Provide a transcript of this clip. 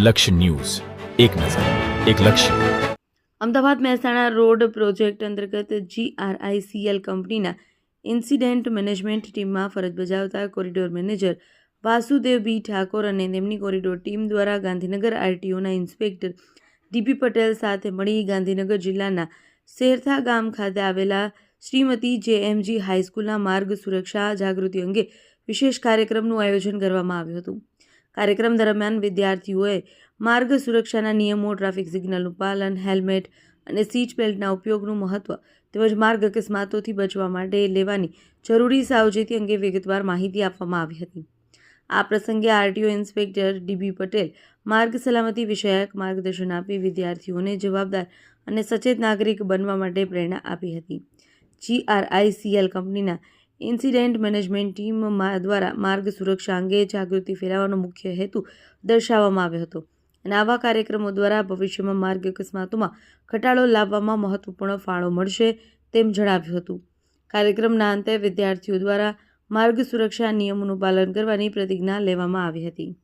લક્ષ્ય ન્યૂઝ, એક નજર, એક લક્ષ્ય. અમદાવાદ મહેસાણા રોડ પ્રોજેક્ટ અંતર્ગત GRICL કંપનીના ઇન્સિડન્ટ મેનેજમેન્ટ ટીમમાં ફરજ બજાવતા કોરિડોર મેનેજર વાસુદેવ બી ઠાકોર અને તેમની કોરિડોર ટીમ દ્વારા ગાંધીનગર RTOના ઇન્સ્પેક્ટર DP પટેલ સાથે મળી ગાંધીનગર જિલ્લાના શેરથા ગામ ખાતે આવેલા શ્રીમતી JMG હાઈસ્કૂલના માર્ગ સુરક્ષા જાગૃતિ અંગે વિશેષ કાર્યક્રમનું આયોજન કરવામાં આવ્યું હતું. કાર્યક્રમ દરમિયાન વિદ્યાર્થીઓએ માર્ગ સુરક્ષાના નિયમો, ટ્રાફિક સિગ્નલનું પાલન, હેલ્મેટ અને સીટ બેલ્ટના ઉપયોગનું મહત્વ તેમજ માર્ગ અકસ્માતોથી બચવા માટે લેવાની જરૂરી સાવચેતી અંગે વિગતવાર માહિતી આપવામાં આવી હતી. આ પ્રસંગે RTO ઇન્સ્પેક્ટર DB પટેલ માર્ગ સલામતી વિષયક માર્ગદર્શન આપી વિદ્યાર્થીઓને જવાબદાર અને સચેત નાગરિક બનવા માટે પ્રેરણા આપી હતી. GRICL કંપનીના ઇન્સિડન્ટ મેનેજમેન્ટ ટીમ દ્વારા માર્ગ સુરક્ષા અંગે જાગૃતિ ફેલાવવાનો મુખ્ય હેતુ દર્શાવવામાં આવ્યો હતો અને આવા કાર્યક્રમો દ્વારા ભવિષ્યમાં માર્ગ અકસ્માતોમાં ઘટાડો લાવવામાં મહત્વપૂર્ણ ફાળો મળશે તેમ જણાવ્યું હતું. કાર્યક્રમના અંતે વિદ્યાર્થીઓ દ્વારા માર્ગ સુરક્ષા નિયમોનું પાલન કરવાની પ્રતિજ્ઞા લેવામાં આવી હતી.